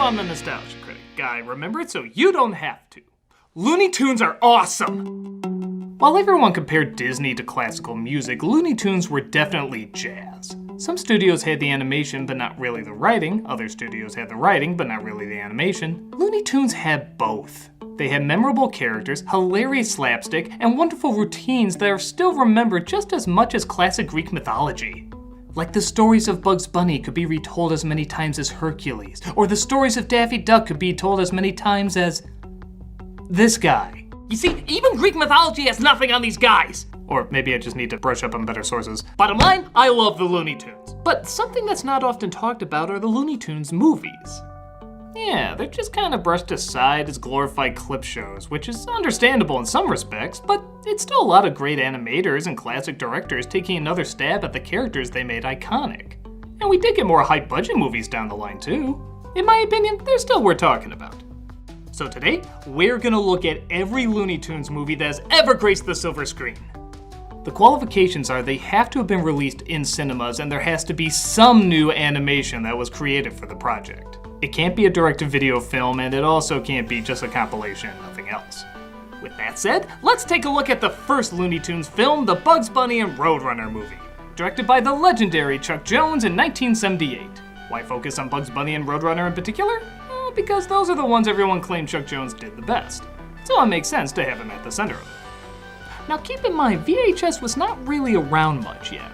I'm the Nostalgia Critic. I remember it so you don't have to. Looney Tunes are awesome! While everyone compared Disney to classical music, Looney Tunes were definitely jazz. Some studios had the animation but not really the writing, other studios had the writing but not really the animation. Looney Tunes had both. They had memorable characters, hilarious slapstick, and wonderful routines that are still remembered just as much as classic Greek mythology. Like the stories of Bugs Bunny could be retold as many times as Hercules, or the stories of Daffy Duck could be told as many times as this guy. You see, even Greek mythology has nothing on these guys! Or maybe I just need to brush up on better sources. Bottom line, I love the Looney Tunes. But something that's not often talked about are the Looney Tunes movies. Yeah, they're just kind of brushed aside as glorified clip shows, which is understandable in some respects, but it's still a lot of great animators and classic directors taking another stab at the characters they made iconic. And we did get more high-budget movies down the line too. In my opinion, they're still worth talking about. So today, we're gonna look at every Looney Tunes movie that has ever graced the silver screen. The qualifications are they have to have been released in cinemas and there has to be some new animation that was created for the project. It can't be a direct-to-video film and it also can't be just a compilation and nothing else. With that said, let's take a look at the first Looney Tunes film, the Bugs Bunny and Roadrunner movie, directed by the legendary Chuck Jones in 1978. Why focus on Bugs Bunny and Roadrunner in particular? Well, because those are the ones everyone claimed Chuck Jones did the best. So it makes sense to have him at the center of it. Now keep in mind, VHS was not really around much yet.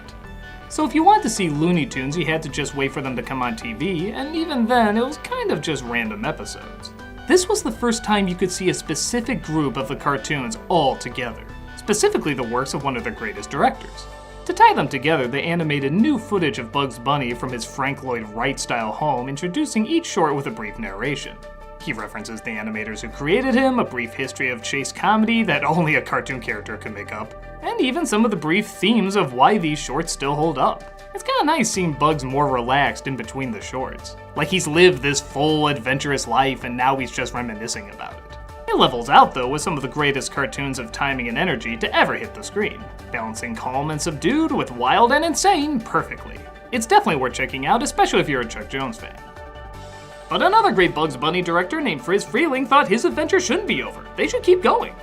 So if you wanted to see Looney Tunes, you had to just wait for them to come on TV, and even then, it was kind of just random episodes. This was the first time you could see a specific group of the cartoons all together, specifically the works of one of their greatest directors. To tie them together, they animated new footage of Bugs Bunny from his Frank Lloyd Wright-style home, introducing each short with a brief narration. He references the animators who created him, a brief history of chase comedy that only a cartoon character could make up, and even some of the brief themes of why these shorts still hold up. It's kinda nice seeing Bugs more relaxed in between the shorts. Like he's lived this full, adventurous life and now he's just reminiscing about it. It levels out though with some of the greatest cartoons of timing and energy to ever hit the screen, balancing calm and subdued with wild and insane perfectly. It's definitely worth checking out, especially if you're a Chuck Jones fan. But another great Bugs Bunny director named Friz Freleng thought his adventure shouldn't be over. They should keep going.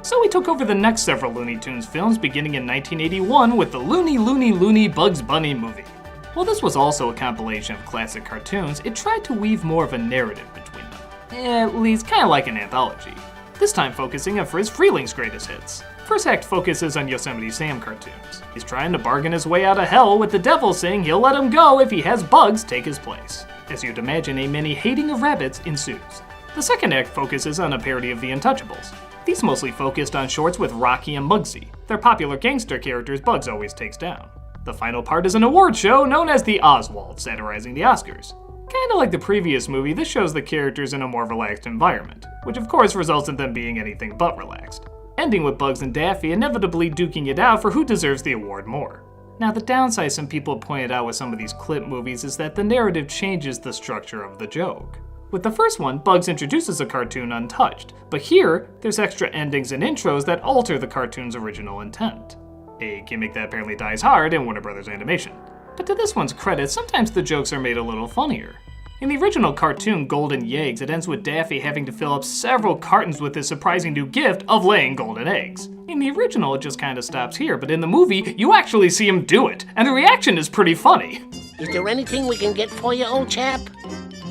So he took over the next several Looney Tunes films beginning in 1981 with the Looney Bugs Bunny movie. While this was also a compilation of classic cartoons, it tried to weave more of a narrative between them. At least kinda like an anthology. This time focusing on Friz Freleng's greatest hits. First act focuses on Yosemite Sam cartoons. He's trying to bargain his way out of hell with the devil saying he'll let him go if he has Bugs take his place. As you'd imagine, a many hating of rabbits ensues. The second act focuses on a parody of the Untouchables. These mostly focused on shorts with Rocky and Muggsy, their popular gangster characters Bugs always takes down. The final part is an award show known as the Oswald, satirizing the Oscars. Kinda like the previous movie, this shows the characters in a more relaxed environment, which of course results in them being anything but relaxed, ending with Bugs and Daffy inevitably duking it out for who deserves the award more. Now the downside some people pointed out with some of these clip movies is that the narrative changes the structure of the joke. With the first one, Bugs introduces a cartoon untouched, but here, there's extra endings and intros that alter the cartoon's original intent. A gimmick that apparently dies hard in Warner Bros. Animation. But to this one's credit, sometimes the jokes are made a little funnier. In the original cartoon Golden Yeggs, it ends with Daffy having to fill up several cartons with his surprising new gift of laying golden eggs. In the original, it just kinda stops here, but in the movie, you actually see him do it, and the reaction is pretty funny. Is there anything we can get for you, old chap?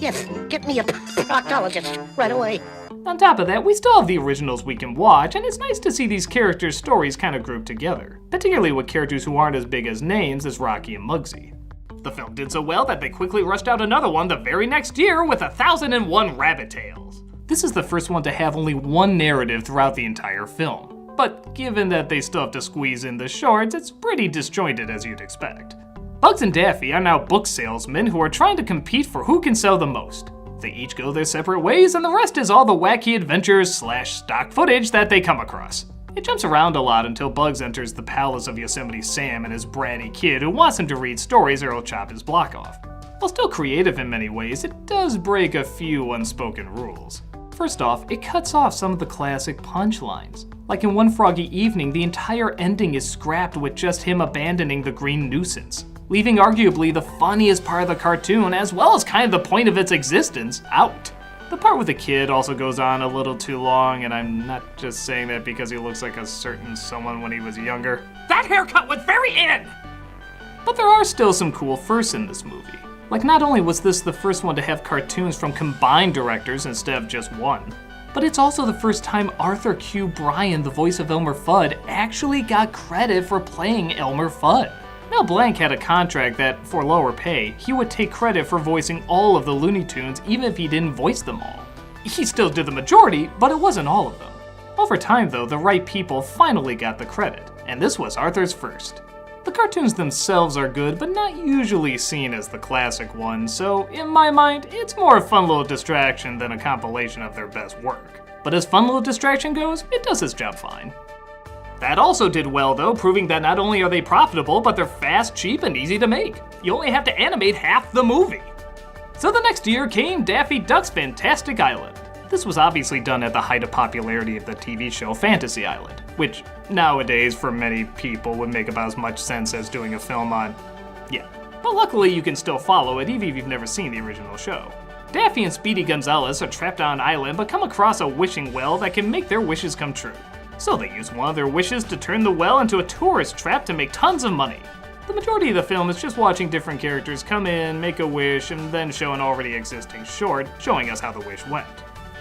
Yes, get me a proctologist right away. On top of that, we still have the originals we can watch, and it's nice to see these characters' stories kinda grouped together, particularly with characters who aren't as big as names as Rocky and Muggsy. The film did so well that they quickly rushed out another one the very next year with 1001 Rabbit Tales. This is the first one to have only one narrative throughout the entire film, but given that they still have to squeeze in the shorts, it's pretty disjointed as you'd expect. Bugs and Daffy are now book salesmen who are trying to compete for who can sell the most. They each go their separate ways, and the rest is all the wacky adventures / stock footage that they come across. It jumps around a lot until Bugs enters the palace of Yosemite Sam and his bratty kid who wants him to read stories or he'll chop his block off. While still creative in many ways, it does break a few unspoken rules. First off, it cuts off some of the classic punchlines. Like in One Froggy Evening, the entire ending is scrapped with just him abandoning the green nuisance, leaving arguably the funniest part of the cartoon, as well as kind of the point of its existence, out. The part with the kid also goes on a little too long, and I'm not just saying that because he looks like a certain someone when he was younger. That haircut was very in! But there are still some cool firsts in this movie. Like, not only was this the first one to have cartoons from combined directors instead of just one, but it's also the first time Arthur Q. Bryan, the voice of Elmer Fudd, actually got credit for playing Elmer Fudd. Mel Blanc had a contract that, for lower pay, he would take credit for voicing all of the Looney Tunes even if he didn't voice them all. He still did the majority, but it wasn't all of them. Over time though, the right people finally got the credit, and this was Arthur's first. The cartoons themselves are good, but not usually seen as the classic ones, so in my mind, it's more a fun little distraction than a compilation of their best work. But as fun little distraction goes, it does its job fine. That also did well though, proving that not only are they profitable, but they're fast, cheap, and easy to make. You only have to animate half the movie. So the next year came Daffy Duck's Fantastic Island. This was obviously done at the height of popularity of the TV show Fantasy Island, which nowadays for many people would make about as much sense as doing a film on, yeah. But luckily you can still follow it even if you've never seen the original show. Daffy and Speedy Gonzales are trapped on an island but come across a wishing well that can make their wishes come true. So they use one of their wishes to turn the well into a tourist trap to make tons of money. The majority of the film is just watching different characters come in, make a wish, and then show an already existing short showing us how the wish went.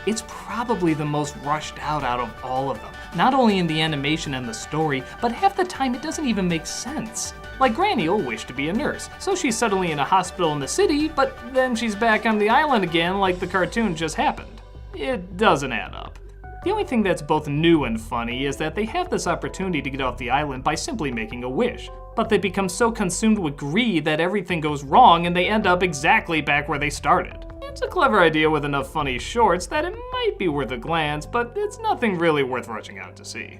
It's probably the most rushed out of all of them, not only in the animation and the story, but half the time it doesn't even make sense. Like Granny will wish to be a nurse, so she's suddenly in a hospital in the city, but then she's back on the island again like the cartoon just happened. It doesn't add up. The only thing that's both new and funny is that they have this opportunity to get off the island by simply making a wish, but they become so consumed with greed that everything goes wrong and they end up exactly back where they started. It's a clever idea with enough funny shorts that it might be worth a glance, but it's nothing really worth rushing out to see.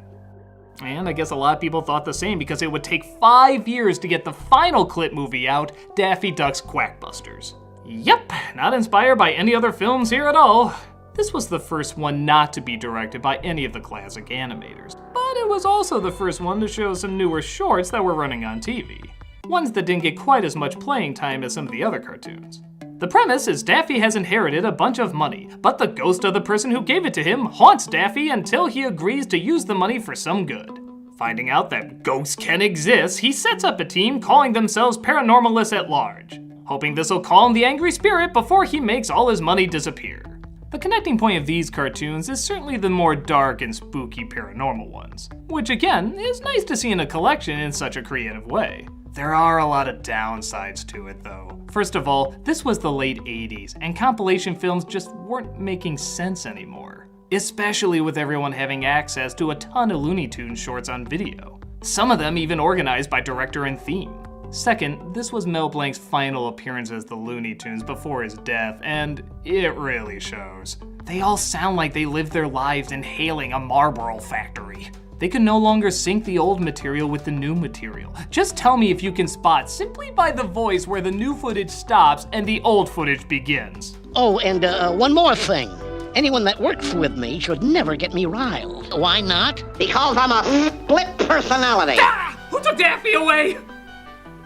And I guess a lot of people thought the same because it would take 5 years to get the final clip movie out, Daffy Duck's Quackbusters. Yep, not inspired by any other films here at all. This was the first one not to be directed by any of the classic animators, but it was also the first one to show some newer shorts that were running on TV. Ones that didn't get quite as much playing time as some of the other cartoons. The premise is Daffy has inherited a bunch of money, but the ghost of the person who gave it to him haunts Daffy until he agrees to use the money for some good. Finding out that ghosts can exist, he sets up a team calling themselves Paranormalists at Large, hoping this'll calm the angry spirit before he makes all his money disappear. The connecting point of these cartoons is certainly the more dark and spooky paranormal ones, which again, is nice to see in a collection in such a creative way. There are a lot of downsides to it though. First of all, this was the late 80s, and compilation films just weren't making sense anymore. Especially with everyone having access to a ton of Looney Tunes shorts on video. Some of them even organized by director and theme. Second, this was Mel Blanc's final appearance as the Looney Tunes before his death, and it really shows. They all sound like they lived their lives inhaling a Marlboro factory. They could no longer sync the old material with the new material. Just tell me if you can spot simply by the voice where the new footage stops and the old footage begins. Oh, and one more thing. Anyone that works with me should never get me riled. Why not? Because I'm a split personality. Ah! Who took Daffy away?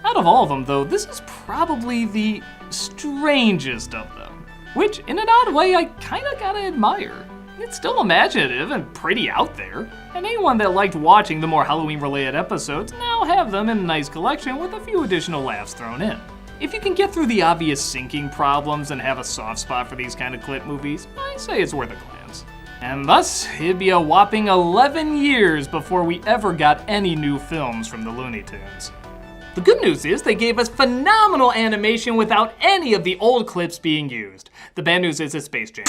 Out of all of them though, this is probably the strangest of them. Which, in an odd way, I kinda gotta admire. It's still imaginative and pretty out there, and anyone that liked watching the more Halloween-related episodes now have them in a nice collection with a few additional laughs thrown in. If you can get through the obvious syncing problems and have a soft spot for these kind of clip movies, I say it's worth a glance. And thus, it'd be a whopping 11 years before we ever got any new films from the Looney Tunes. The good news is they gave us phenomenal animation without any of the old clips being used. The bad news is it's Space Jam.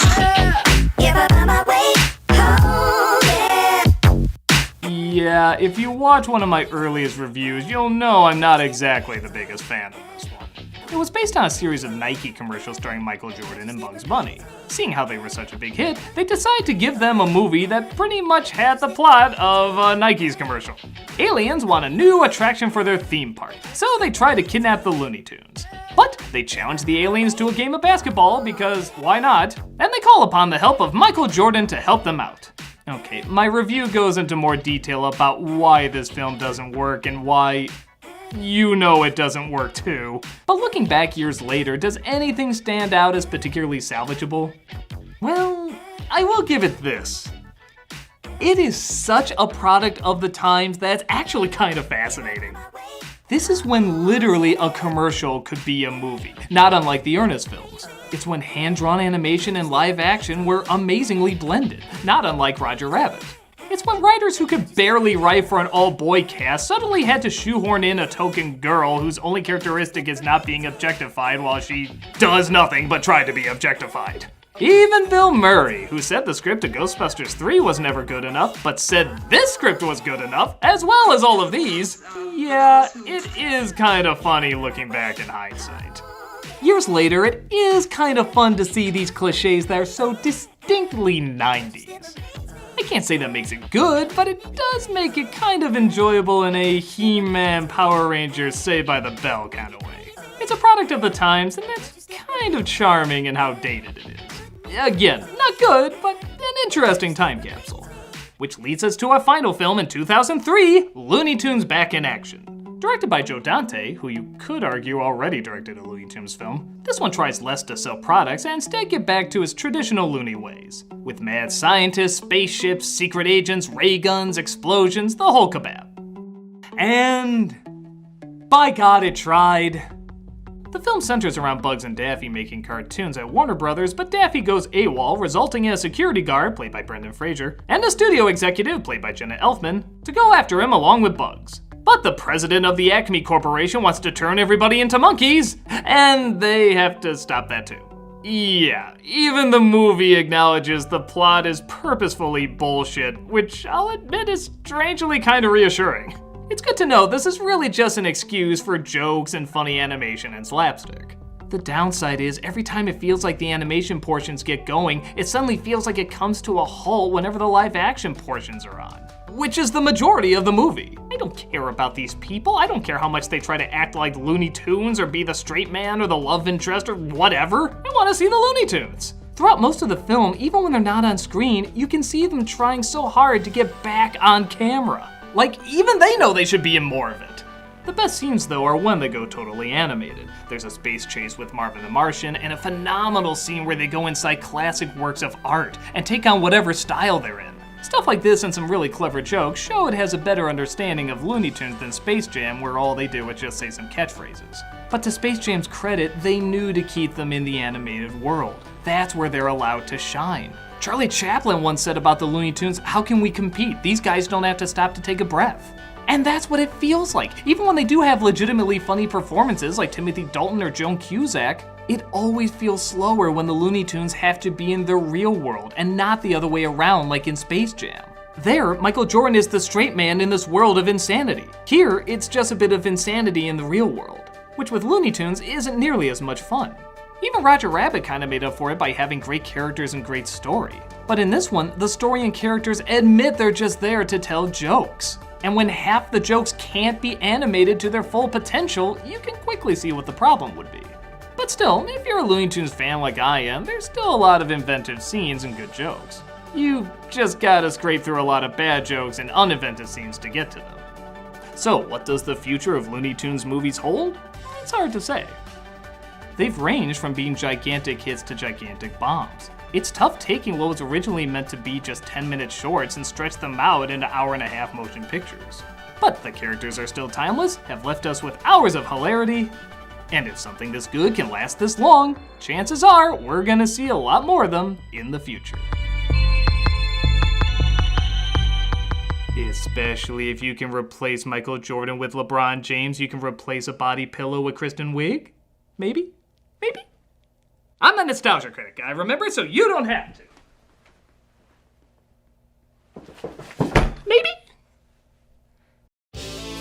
Yeah, if you watch one of my earliest reviews, you'll know I'm not exactly the biggest fan of this one. It was based on a series of Nike commercials starring Michael Jordan and Bugs Bunny. Seeing how they were such a big hit, they decided to give them a movie that pretty much had the plot of Nike's commercial. Aliens want a new attraction for their theme park, so they try to kidnap the Looney Tunes. But they challenge the aliens to a game of basketball because why not? And they call upon the help of Michael Jordan to help them out. Okay, my review goes into more detail about why this film doesn't work and why you know it doesn't work too. But looking back years later, does anything stand out as particularly salvageable? Well, I will give it this. It is such a product of the times that it's actually kind of fascinating. This is when literally a commercial could be a movie, not unlike the Ernest films. It's when hand-drawn animation and live action were amazingly blended, not unlike Roger Rabbit. It's when writers who could barely write for an all-boy cast suddenly had to shoehorn in a token girl whose only characteristic is not being objectified while she does nothing but try to be objectified. Even Bill Murray, who said the script to Ghostbusters 3 was never good enough, but said this script was good enough, as well as all of these. Yeah, it is kind of funny looking back in hindsight. Years later, it is kind of fun to see these cliches that are so distinctly 90s. I can't say that makes it good, but it does make it kind of enjoyable in a He-Man, Power Rangers, Saved by the Bell kind of way. It's a product of the times, and that's kind of charming in how dated it is. Again, not good, but an interesting time capsule. Which leads us to our final film in 2003, Looney Tunes Back in Action. Directed by Joe Dante, who you could argue already directed a Looney Tunes film, this one tries less to sell products and instead get back to its traditional Looney ways. With mad scientists, spaceships, secret agents, ray guns, explosions, the whole kebab. And by God, it tried. The film centers around Bugs and Daffy making cartoons at Warner Brothers, but Daffy goes AWOL, resulting in a security guard, played by Brendan Fraser, and a studio executive, played by Jenna Elfman, to go after him along with Bugs. But the president of the Acme Corporation wants to turn everybody into monkeys, and they have to stop that too. Yeah, even the movie acknowledges the plot is purposefully bullshit, which I'll admit is strangely kind of reassuring. It's good to know this is really just an excuse for jokes and funny animation and slapstick. The downside is every time it feels like the animation portions get going, it suddenly feels like it comes to a halt whenever the live action portions are on, which is the majority of the movie. I don't care about these people. I don't care how much they try to act like Looney Tunes or be the straight man or the love interest or whatever. I want to see the Looney Tunes. Throughout most of the film, even when they're not on screen, you can see them trying so hard to get back on camera. Like, even they know they should be in more of it. The best scenes, though, are when they go totally animated. There's a space chase with Marvin the Martian, and a phenomenal scene where they go inside classic works of art and take on whatever style they're in. Stuff like this and some really clever jokes show it has a better understanding of Looney Tunes than Space Jam, where all they do is just say some catchphrases. But to Space Jam's credit, they knew to keep them in the animated world. That's where they're allowed to shine. Charlie Chaplin once said about the Looney Tunes, "How can we compete? These guys don't have to stop to take a breath." And that's what it feels like. Even when they do have legitimately funny performances like Timothy Dalton or Joan Cusack, it always feels slower when the Looney Tunes have to be in the real world and not the other way around like in Space Jam. There, Michael Jordan is the straight man in this world of insanity. Here, it's just a bit of insanity in the real world, which with Looney Tunes isn't nearly as much fun. Even Roger Rabbit kind of made up for it by having great characters and great story. But in this one, the story and characters admit they're just there to tell jokes. And when half the jokes can't be animated to their full potential, you can quickly see what the problem would be. But still, if you're a Looney Tunes fan like I am, there's still a lot of inventive scenes and good jokes. You just gotta scrape through a lot of bad jokes and uninventive scenes to get to them. So, what does the future of Looney Tunes movies hold? It's hard to say. They've ranged from being gigantic hits to gigantic bombs. It's tough taking what was originally meant to be just 10-minute shorts and stretch them out into hour-and-a-half motion pictures. But the characters are still timeless, have left us with hours of hilarity, and if something this good can last this long, chances are we're gonna see a lot more of them in the future. Especially if you can replace Michael Jordan with LeBron James, you can replace a body pillow with Kristen Wiig? Maybe? Maybe? I'm the Nostalgia Critic guy, remember? So you don't have to. Maybe?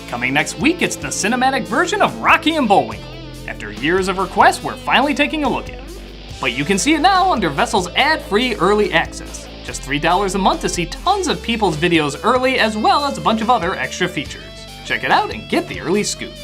Coming next week, it's the cinematic version of Rocky and Bullwinkle. After years of requests, we're finally taking a look at it. But you can see it now under Vessel's ad-free early access. Just $3 a month to see tons of people's videos early, as well as a bunch of other extra features. Check it out and get the early scoop.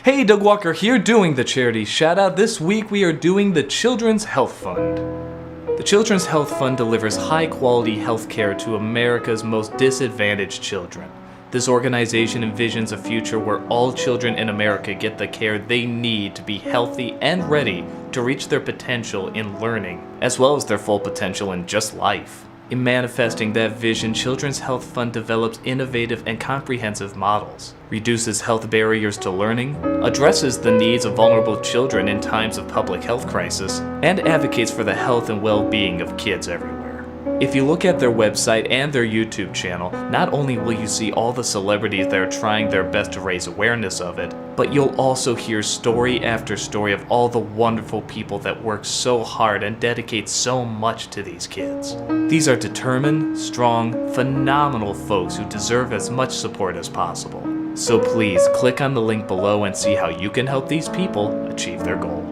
Hey, Doug Walker here doing the charity shout out. This week we are doing the Children's Health Fund. The Children's Health Fund delivers high-quality health care to America's most disadvantaged children. This organization envisions a future where all children in America get the care they need to be healthy and ready to reach their potential in learning, as well as their full potential in just life. In manifesting that vision, Children's Health Fund develops innovative and comprehensive models, reduces health barriers to learning, addresses the needs of vulnerable children in times of public health crisis, and advocates for the health and well-being of kids everywhere. If you look at their website and their YouTube channel, not only will you see all the celebrities that are trying their best to raise awareness of it, but you'll also hear story after story of all the wonderful people that work so hard and dedicate so much to these kids. These are determined, strong, phenomenal folks who deserve as much support as possible. So please click on the link below and see how you can help these people achieve their goal.